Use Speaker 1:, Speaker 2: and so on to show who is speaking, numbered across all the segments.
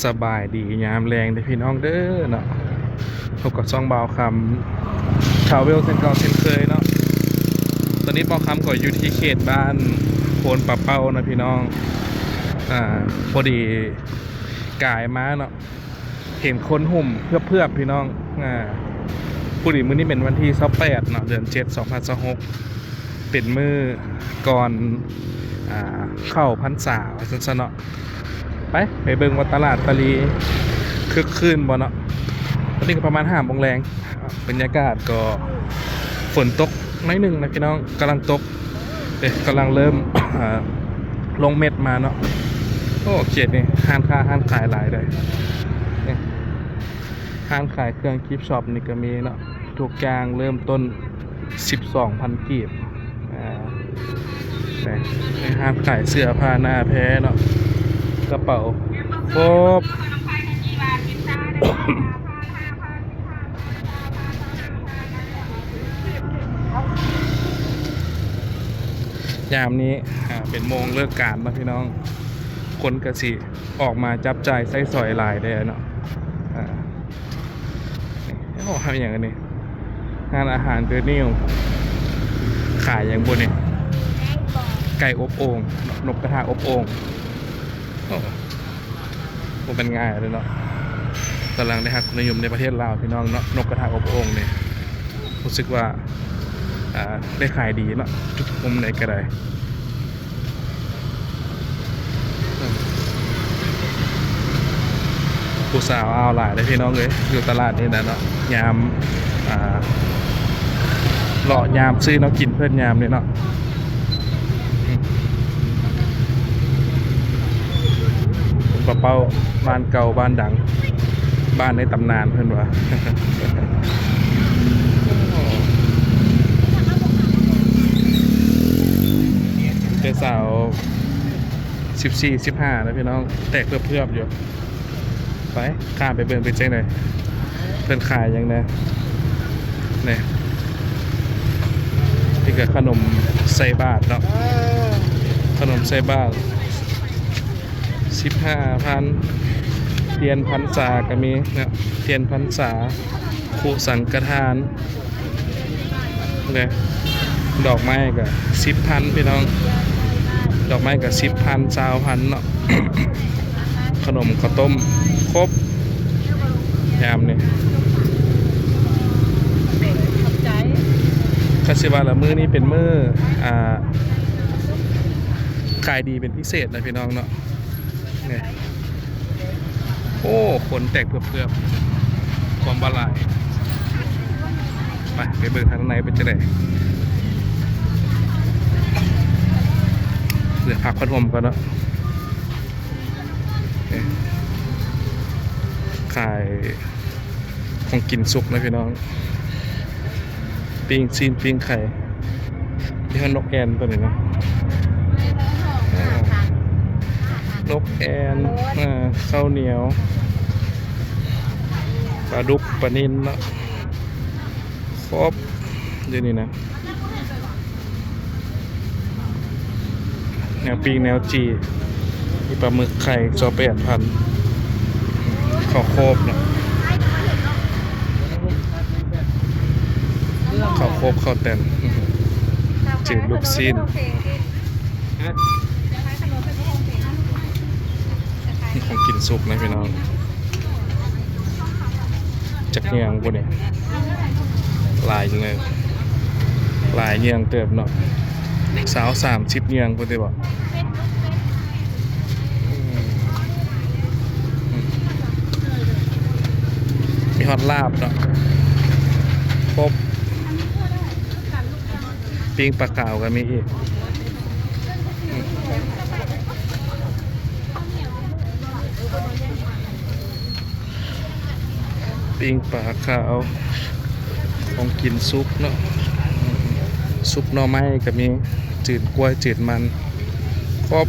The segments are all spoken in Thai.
Speaker 1: สบายดียามแรงเด้อพี่น้องเด้อเนาะพบกับซ่องเบาคำชาวเวลเช่นเก่าเช่นเคยเนาะตอนนี้เบาคำก็อยู่ที่เขตบ้านโพนปะเป้านะพี่น้องพอดีกายมาเนาะเห็นคนหุ่มเพื่อพี่น้องผู้ดีมื้อนี้เป็นวันที่28เนาะเดือน7 2026เป็นมื้อก่อนเข้าพรรษาซั่นๆเนาะไปเบิ่งว่าตลาดตะลีคึกคืนบ่เนาะตอนนี้ก็ประมาณ5 โมงแรงบรรยากาศก็ฝนตกน้อยหนึ่งนะพี่น้องกำลังตกกำลังเริ่ม ลงเม็ดมาเนาะโอ้เขตนี่ห้างขายหลายเลยนี่ห้างขายเครื่องกิฟต์ช็อปนี่ก็มีเนาะทุกอย่างเริ่มต้น 12,000 กีบห้างขายเสื้อผ้าหน้าแพ้เนาะกระเป๋าครบยามนี้เป็นโมงเลิกการนะพี่น้องคนกระสีออกมาจับจ่ายใส่สอยลายได้เนาะนี่โอ้ทำอย่างนี้งานอาหารเดอร์นิวขายอย่างบนนี่ไก่อบโอ่งนกกระทะอบโอ่งโอ้เป็นง่ายเลยเนาะกำลังได้หักนิยมในประเทศลาวพี่น้องเนาะนกกระทะอบโอ่งเนี่ยรู้สึกว่าได้ขายดีเนาะทุกมุมไหนก็ได้ผู้สาวเอาหลายได้พี่น้องเลยอยู่ตลาดนี่นะเนาะยามเลาะยามซื้อเนาะกินเพื่อนยามเนี่ยเนาะปะเป้าบ้านเก่าบ้านดังบ้านในตำนานเพื่อนวะเจ้าสาว14-15นะพี่น้องแตกเพื่อบๆอยู่ไปข้ามไปเบิ่งไปเจ๊งเลยเพื่อนขายยังไงเนี่ยนี่ก็ขนมใส่บาทเนาะขนมใส่บาท15,000เทียนพรรษาก็มีเนี่ยเทียนพรรษาคู่สังฆทานเนี่ยดอกไม้ก็10,000พี่น้องดอกไม้ก็10,000 20,000เนาะ ขนมข้าวต้มครบยามนี่คาสิบาละมื้อนี้เป็นมื้อขายดีเป็นพิเศษนะพี่น้องเนาะเนี่ยโอ้คนแตกเพื่อความบาลายไปเบิ่งทางในเป็นจะไหนเหลือผักพัดลมก่อนเนาะขายของกินสุกนะพี่น้องปิ้งซีนปิ้งไข่ที่เขานกแอนตัวนี้นะนกแอนข้าวเหนียวปลาดุกปลานิลเนาะครบเดี๋ยวนี้นะแนวปิ้งแนวจีมีปลาหมึกไข่8,000ข้าวโคบเนาะข้าวโคบข้าวแตนจืดลูกซีนของกินสุกนะพี่น้องจักเงียงพวกนี้ลายยังไงลายเงียงเติบเนาะสาว30เงียงพวกนี้บอกมีฮอตลาบเนาะครบปิ้งปลาเก๋าก็มีอีกปิ้งปลาขาวของกินซุปเนาะซุปหน่อไม้ก็มีจืดกล้วยจืดมันครบ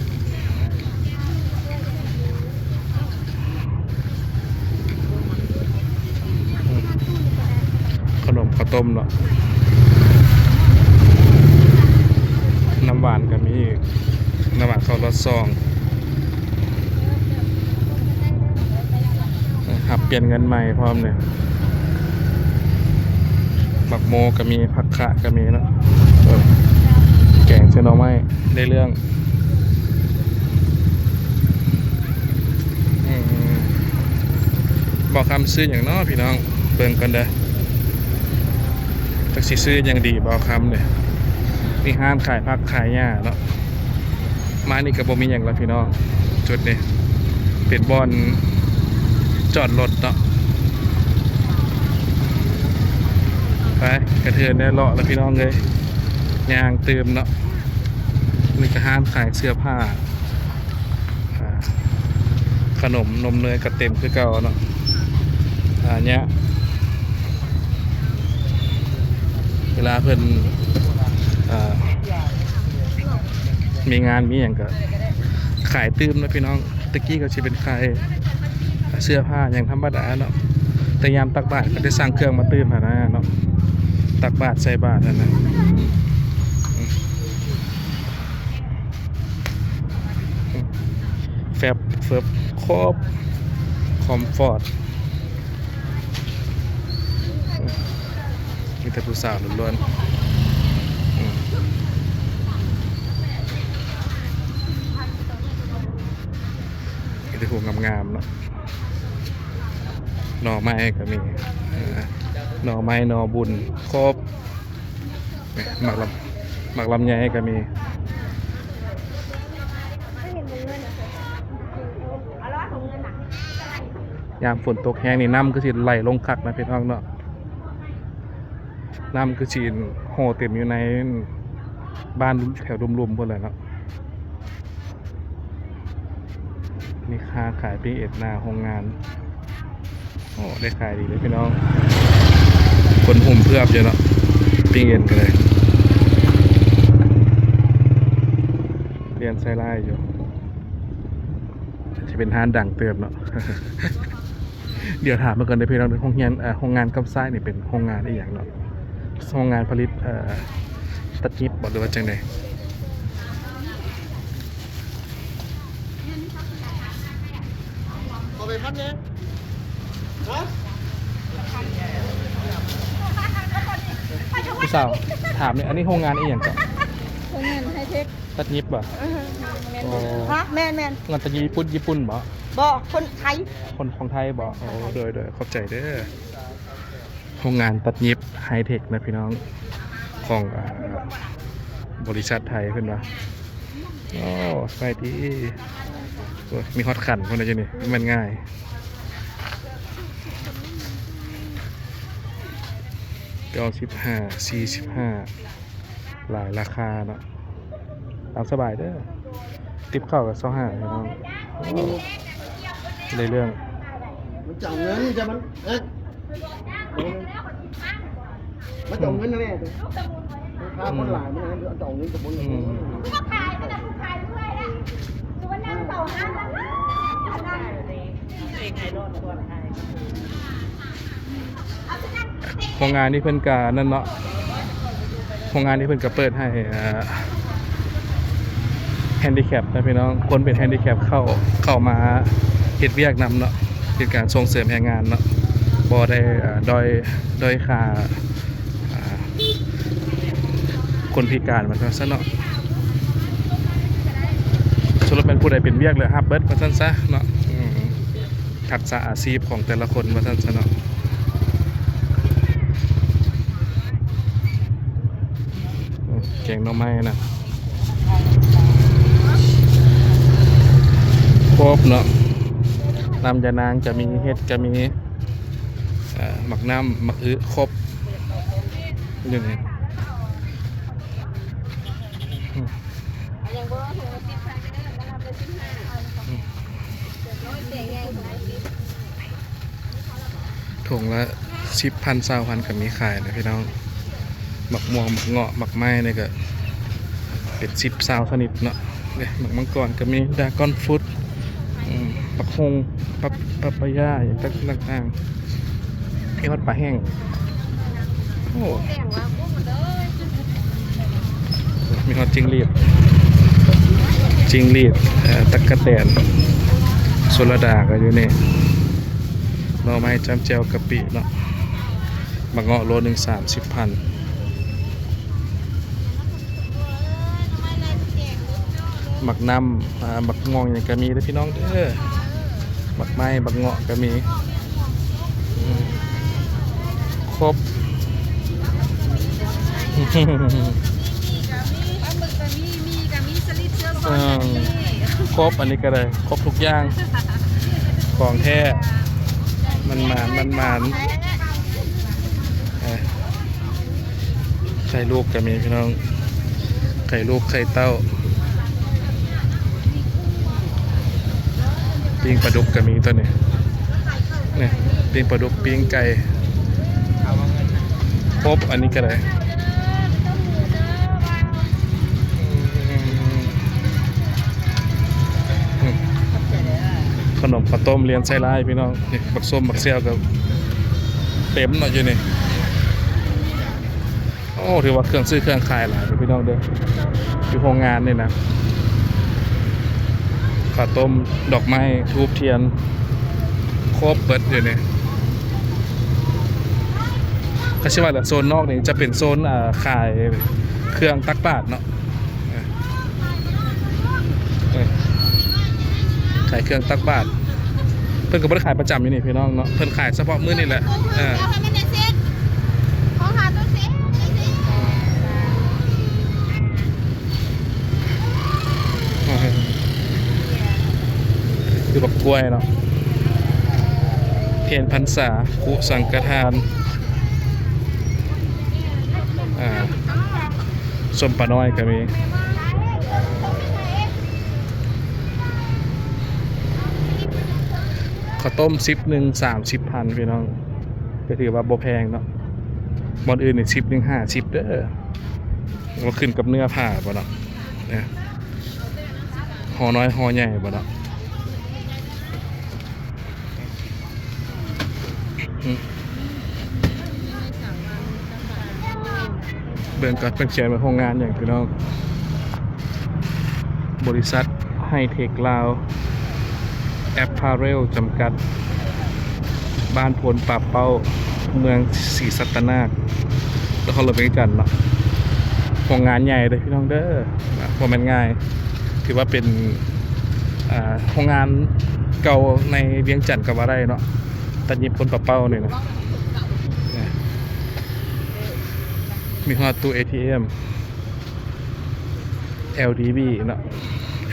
Speaker 1: ขนมข้าวต้มเนาะน้ำหวานก็มีน้ำหวานข้าวรสซอง เปลี่ยนเงินใหม่พร้อมเลยบักโมก็มีผักขะก็มีเนาะแกงเชนอไม้ได้เรื่องบอกคำซื้ออย่างน้อพี่น้องเบิ่งกันเด้อจักสิซื้ออย่างดีบอกคำเนี่ยมีห้านขายผักขายหญ้าเนาะมานี่ก็บ่มีอย่างละพี่น้องจุดนี้เป็นบ่อนจอดรถเนาะไปกระเทือนได้เลาะแล้วพี่น้องเลยยางเติมเนาะนี่ก็ห้านขายเสื้อผ้าขนมนมเนยก็เต็มคือเก่าเนาะเนี้ยเวลาเพิ่นมีงานมีอย่างก็ขายตื้มนะพี่น้องตะกี้ก็จะเป็นขายเสื้อผ้าอย่างธรรมดาเนาะแต่ยามตักบาตรก็ได้สั่งเครื่องมาตื้มนะเนาะตักบาตรใส่บาตรนะแฟบเฟิบครบคอมฟอร์ตมีแต่ผู้สาวล้วนมีแต่ผู้งามๆเนาะหน่อไม้ก็มีหน่อไม้หน่อบุญครบหมักลำไยก็มียามฝนตกแห้งนี่น้ำก็สิไหลลงคักนะพี่น้องเนาะน้ำคือจีนโหเต็มอยู่ในบ้านแถวรุมๆพวกเลยเนาะมีค้าขายปิ้งเอ็ดหน้าโรงงานโอ้ได้ขายดีเลยพี่น้องคนหุ่มเพื่อบเยอะเนาะปิ้งเอ็ดกันเลยเรียนไซไลน์อยู่จะเป็นห้านดังเติมเนาะ เดี๋ยวถามมาก่อนได้พี่น้องโรงงานกำไส้นี่เป็นโรงงานอะไรอย่างเนาะโรงงานผลิตตัดยิบบอกเลยว่าจังไดเอาไปพัดเนี่ยพี่สาวถามเนี่ยอันนี้โรงงานอะไรอย่างก็
Speaker 2: โรงงานไฮเทค
Speaker 1: ตัดยิบบ่
Speaker 2: ฮะแมน
Speaker 1: งานตัดยิบญี่ปุ่นบ่
Speaker 2: คนไทย
Speaker 1: คนของไทยบ่โอ้โดยเข้าใจเด้อโรงงานตัดยิบไฮเทคนะพี่น้องของบริษัทไทยขึ้นมาโอ้ไปดีมีฮอตขันคนอะไรนี่มันง่าย95 45หลายราคาเนาะตามสบายเด้อติปเข้ากับ25พี่น้องในเรื่อง
Speaker 3: มันจ่ายเงินจะมันมันจ่ายเงินนะแม่ค่าคนหลายมันนะจ่ายเงินกับคนอื่น
Speaker 2: ก็ขายกันนะผู้ขายด้วยนะดูว่านั่งต่อห้างนั่ง
Speaker 1: โรงงานนี่เพิ่นกานั่นเนาะโรงงานนี่เพิ่นก็เปิดให้แฮนดิแคปนะพี่น้องคนเป็นแฮนดิแคปเข้ามาเฮ็ดเวียกนำเนาะเป็นการส่งเสริมแรงงานเนาะบ่ได้ด้อยค่าคนพิการมาซะเนาะสำหรับเป็นผู้ใดเป็นเวียกเลยฮับเบิดมาซั่นซะเนาะทักษะอาชีพของแต่ละคนมาซั่นซะเนาะแกงหน่อไม้นะครบเนาะน้ำยานางจะมีเห็ดจะมีหมักน้ำหมักครบอยู่นี่ถุงละ10,000-20,000ก็มีขายนะพี่น้องหมักม่วงหมักเงาะหมักไม้นี่ก็เป็น10-20ชนิดเนาะเนี่ยหมักมังกรก็มีดากอนฟรุตปักฮงปัปายาอย่างต่างๆที่วัดป่าแห้งโอ้มีฮอตจิงหรีดตักกะแตนโซลดาก็อยู่นี่ หน่อไม้จำแจวกะปิเนาะบักเงาะโลนึง30,000บักน้ำบักม่วงอย่างก็มีเด้อพี่น้องเด้อบักไม้บักเงาะก็มีครบ ครบอันนี้ก็ได้ครบทุกอย่างของแท้มันหมานไข่ลูกก็มีพี่น้องไข่ลูกไข่เต้าปิ้งปลาดุกก็มีตัวนี้เนี่ยปิ้งปลาดุกปิ้งไก่ครบอันนี้ก็ได้ขนมข้าวต้มเลี้ยงไส้ลายพี่น้องนี่บักส้มบักเซี่ยวกับเต็มหน่อยอยู่นี่โอ้ถือว่าเครื่องซื้อเครื่องขายหลายพี่น้องเด้ออยู่โรงงานนี่นะข้าวต้มดอกไม้ทูบเทียนครบเบิดอยู่นี่ก็ใช่ว่าโซนนอกนี่จะเป็นโซนขายเครื่องตักบาตรเนาะขายเครื่องตักบาตรเพิ่นก็บ่ได้ขายประจำอยู่นี่พี่น้องเนาะเพิ่นขายเฉพาะมื้อนี่แหละคือบักกล้วยเนาะเทียนพรรษาคุสังฆทานส้มปลาน้อยก็มีข้าวต้ม10 หนึ่ง30,000พี่น้องก็ถือว่าบ่แพงเนาะบอนอื่นนี่10 หนึ่ง50เด้อมันขึ้นกับเนื้อผ้าบ่เนาะเนี่ยห่อน้อยห่อใหญ่บ่เนาะเบิ่งก่อนเป็นเขียนเป็นโรงงานอย่างพี่น้องบริษัทไฮเทคลาวแอปพาเรลจำกัดบ้านพลป่าเป้าเมืองศรีสัตนาคแล้วเขาเลยไปกันเนาะโรงงานใหญ่เลยพี่น้องเด้อพอมันง่ายถือว่าเป็นโรงงานเก่าในเวียงจันทร์กับว่าได้เนาะตัดยิบพลป่าเป้าเนี่ยนะมีฮอตตู้ ATM LDB เนาะ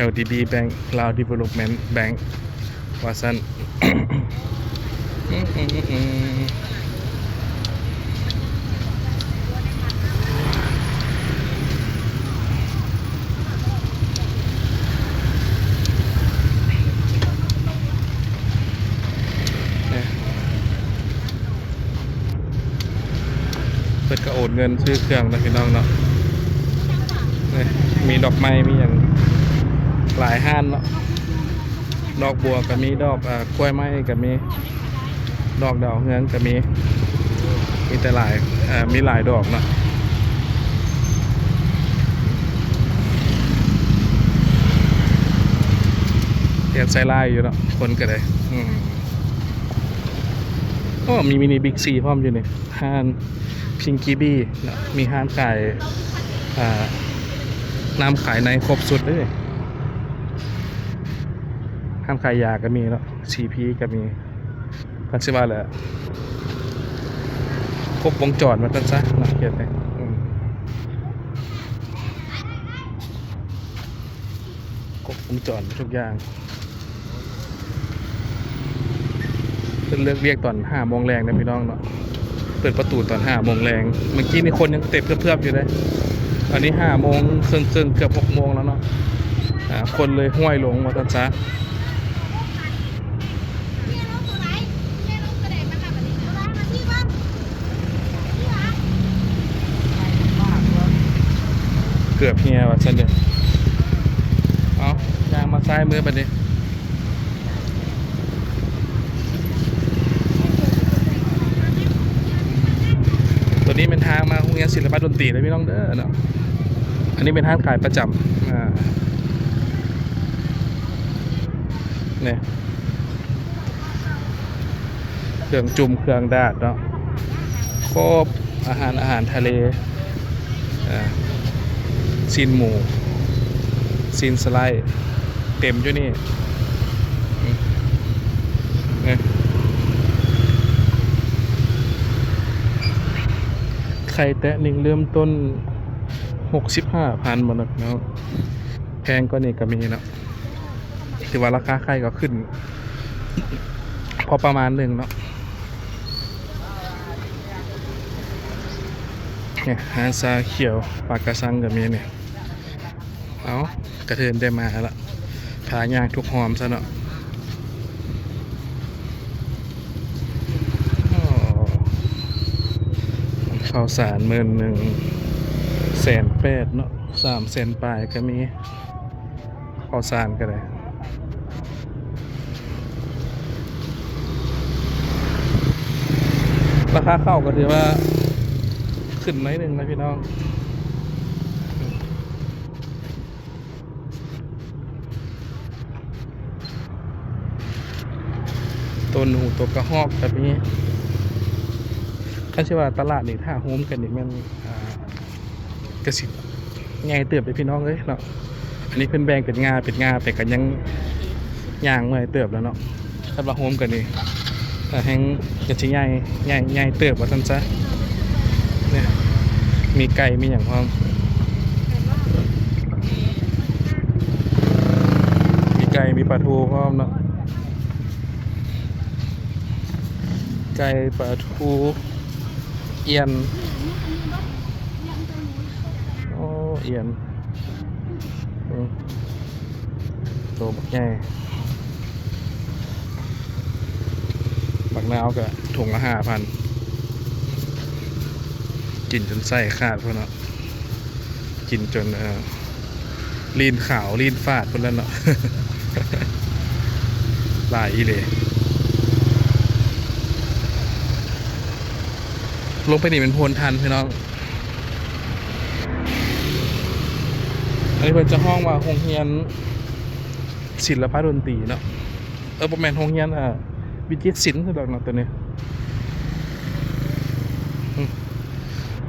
Speaker 1: LDB Bank Lao Development Bank ว่าซั่นเปิดกระโอนเงินซื้อเครื่องนะพี่น้องเนาะมีดอกไม้มีอย่างหลายห้านเนาะดอกบัวก็มีดอกกล้วยไม้ก็มีดอกดาวเฮืองก็มีแต่หลายมีหลายดอกเนาะเรียนไซไลอยู่เนาะคนก็ได้ก็มีมินิบิ๊กซีพร้อมอยู่นี่ห้านพิงกี้บี้เนาะมีห้านขายน้ำขายในครบสุดเลยห้ามขายยาก็มีเนาะ CP ก็มีกันใช่ว่าแหละครบวงจรมาตั้งซะนะเกียรติครบวงจรทุกอย่างเป็นเลือกเรียกตอน5 โมงแรงนะพี่น้องเนาะเปิดประตูตอน5 โมงแรงเมื่อกี้นี่คนยังเต็มเพื่อบๆอยู่เลยอันนี้5 โมงครึ่งเกือบ6 โมงแล้วเนาะคนเลยห้วยลงมาตั้งซะเกือบเฮียว่ะฉันเดี๋ยวเอายางมาซ้ายมือไปดิตัวนี้เป็นทางมาโรงเรียนศิลปะดนตรีเลยพี่น้องเด้อเนาะอันนี้เป็นห้างขายประจำเนี่ย เครื่องจุ่มเครื่องดาดเนาะครบอาหารทะเลซีนหมูซีนสไลด์เต็มอยู่นี่เนี่ยไข่แตะหนึ่งเริ่มต้น 65,000 บาทเนาะแพงก็นี่ก็มีเนาะถือว่าราคาไข่ก็ขึ้น พอประมาณหนึ่งเนาะเนี่ยฮาซาเขียวปากกระซังก็มีเนี่ยเอากระเทินได้มาละพายางทุกหอมซะเนาะข้าวสาร11,800,000เนาะ300,000ปลายก็มีข้าวสารก็ได้ราคาข้าวก็ถือว่าขึ้นหน่อยหนึ่งนะพี่น้องตัวหนูตัวกระหอกแบบนี้ข้าเชื่อว่าตลาดนี่ถ้าโฮมกันนี่มันกระสิบไงเติบไปพี่น้องเลยเนาะอันนี้เพิ่นแบ่งเป็นงาแต่กันยังย่างเมื่อยเติบแล้วเนาะถ้าว่าโฮมกันนี่แห้งกระชิใหญ่เติบว่าท่านซะเนี่ยมีไก่มีอย่างพร้อมมีไก่มีปลาทูพร้อมเนาะไก่ปลาทูเอียนโอ้เอียนโตบักใหญ่บักนาวก็ถุงละ5,000กินจนไส้ขาดพวกเนาะกินจนลีนขาวลีนฟาดพวกนั้นเนาะ หลายอีเลยลงไปนี่เป็นโพนทันพี่น้องอันนี้เป็นจะห้องว่าโรงเรียนศิลปะดนตรีเนาะประมาณโรงเรียนวิจิตรศิลป์คือดอกเนาะตัวนี้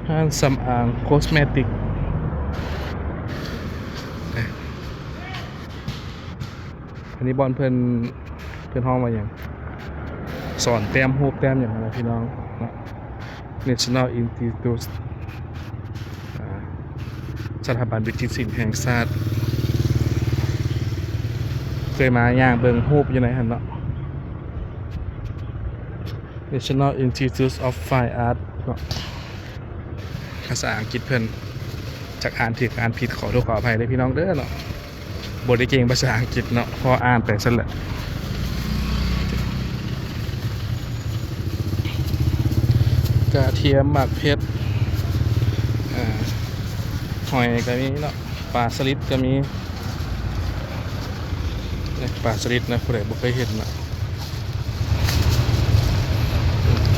Speaker 1: ห้างสำอางโคสเมติกอันนี้บอลเพื่อนห้องมาอย่างสอนแต้มรูปแต้มอย่างไรพี่น้อง National Institute สถาบันวิจิตรศิลป์แห่งชาติเคยมาย่างเบิงรูปอยู่ไหนฮะเนาะ National Institute of Fine Art เนาะภาษาอังกฤษเพิ่นจากอ่านผิดอ่านผิดขอโทษขออภัยเลยพี่น้องเด้อเนาะบทได้เก่งภาษาอังกฤษเนาะพออ่านไปซะแหละกระเทียมหมักเพชรหอยก็มีเนาะปลาสลิดก็มีปลาสลิดนะผู้ใดบ่เคยเห็นนะ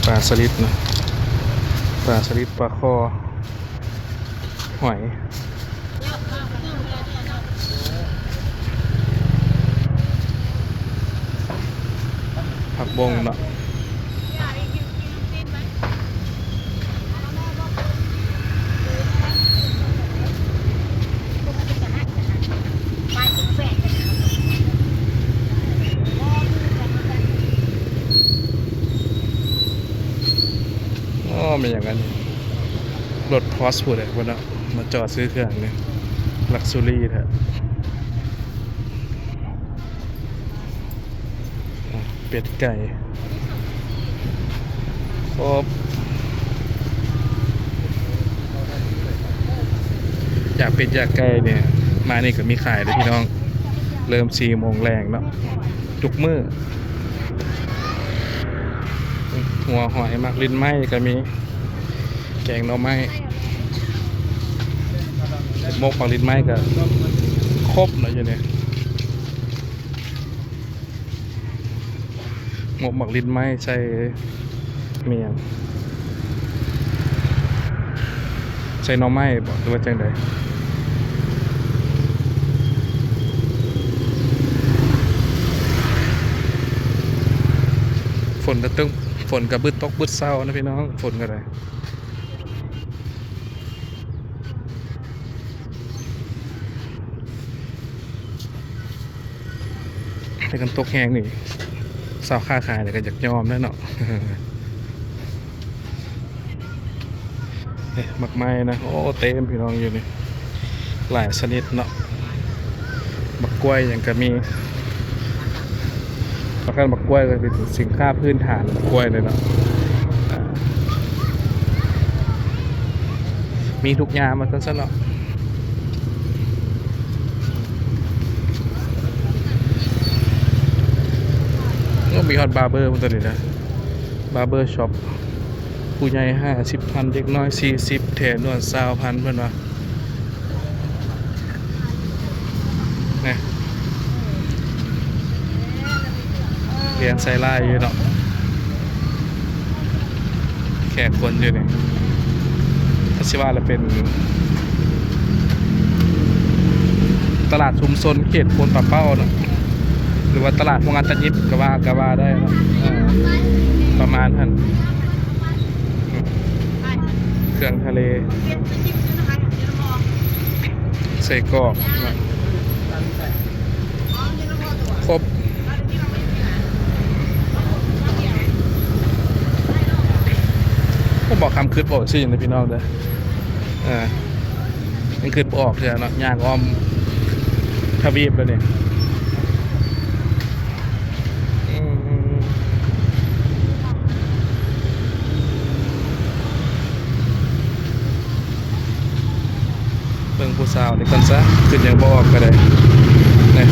Speaker 1: ปลาสลิดนะปลาสลิดปลาคอหอยผักบงเนาะเป็นอย่างนั้นรถพอสพูดเลยวันนั้นมาจอดซื้อเครื่องเนี่ยลักซูรี่แท้เป็ดไก่ครบอยากเป็ดอยากไก่เนี่ยมานี่ก็มีขายเลยพี่น้องเริ่ม4 โมงแรงเนาะทุกมื้อหัวหอยมักลิ้นไม้ก็มีแกงหน่อไม้หมกปักลิ้นไม้ก็ครบเนาะอยู่เนี่ยหมกปักลิ้นไม้ใส่เมียงใส่หน่อไม้บอกหรือว่าจังใดฝนจะ ฝนกับบึดตกบึดเศร้านะพี่น้องฝนกันเลยแต่กันตกแห้งนี่เศร้าค่าขายแต่ก็อยากยอมแล้วเนาะ มักไม้นะโอ้เต็มพี่น้องอยู่นี่หลายชนิดเนาะบักกล้วยอย่างก็มีประกันบักกล้วยก็เป็นสินค้าพื้นฐานบักกล้วยเลยเนาะมีทุกอย่างมาทั้งนั้นเนาะก็มีฮอตบาร์เบอร์มันตัวนี้นะบาร์เบอร์ช็อปผู้ใหญ่50,000เด็กน้อย40แถนวน20,000เพื่อนว่าเนี่ยเรียนไซไล่อยู่เนาะแขกคนอยู่เนี่ยถ้าชิว่าเราเป็นตลาดชุมชนเขตโพนป่าเป้าเนาะหรือว่าตลาดโรงงานตัดยิบก็ว่าได้เนาะประมาณนั้นเครื่องทะเลใส่กรอกนะครบก็บอกคำคืดบอกชื่ออย่างนี้พี่น้องเด้อยังคืดบอกเถอะเนาะย่างอ้อมทวีปแล้วเนี่ยเบิ่งผู้สาวนี่ก่อนซะขึ้นยังบอกก็ได้นี่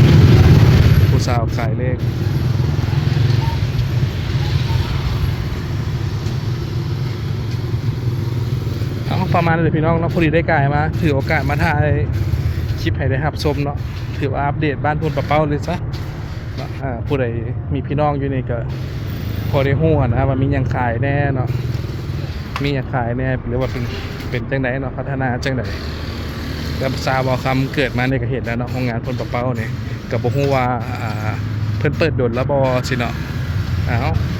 Speaker 1: ผู้สาวขายเลขเอาประมาณเลยพี่น้องเนาะพอดีได้กายมาถือโอกาสมาถ่ายคลิปให้ได้รับชมเนาะถือว่าอัปเดตบ้านพนป่าเป้าเลยซะเนาะผู้ใดมีพี่น้องอยู่นี่ก็พอได้ฮู้นะว่ามีหยังขายแน่เนาะมีหยังขายแน่หรือว่าเป็นจังไดเนาะพัฒนาจังไดกับซาบอคำเกิดมาในกระเหตุแล้วเนาะโรงงานพนป่าเป้าเนี่ยกับบ่ฮู้ว่าเพิ่นเปิดโดนแล้วบ่สิเนาะ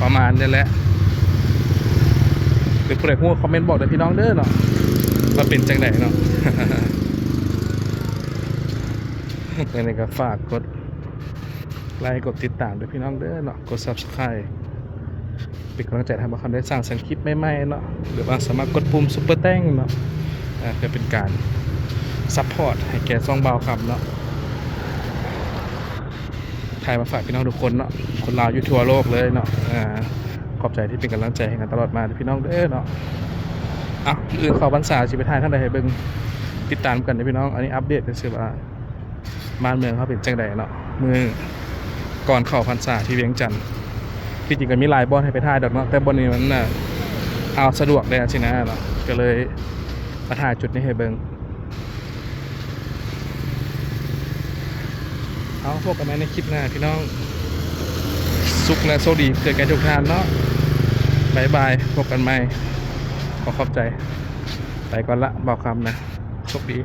Speaker 1: ประมาณนี้แหละหรือผู้ใดฮู้คอมเมนต์บอกเด้อพี่น้องเด้อเนาะว่าเป็นจังไดเนาะ ในนี้ก็ฝากกดไลค์กดติดตามด้วยพี่น้องเด้อเนาะกด Subscribe เป็นกำลังใจทำให้เขาได้สร้างสรรค์คลิปใหม่ๆเนาะหรือว่าสามารถกดปุ่มซุปเปอร์แต้งเนาะเพื่อเป็นการซัพพอร์ตให้แก่ซ่องเบาครับเนาะถ่ายมาฝากพี่น้องทุกคนเนาะคนลาวอยู่ทั่วโลกเลยเนาะขอบใจที่เป็นกำลังใจให้กันตลอดมาพี่น้องเด้อเนาะอื่นขอพรรษาสิไปถ่ายท่านใดให้เบิ่งติดตามกันนะพี่น้องอันนี้อัปเดตเป็นสื่อว่าบ้านเมืองเขาเป็นจังใดเนาะมือก่อนเข้าพรรษาที่เวียงจันทร์ที่จริงก็มีหลายบอนให้ไปถ่ายดอกเนาะแต่บอนนี้มันเอาสะดวกเลยสินะเนาะก็เลยมาถ่ายจุดนี้ให้เบิ่งพวกกันไหมในคลิปหน้าพี่น้องสุขและโชคดีเจอกันทุกท่านเนาะบายบายพบกันใหม่ขอบใจไปก่อนละบอกคำนะโชคดี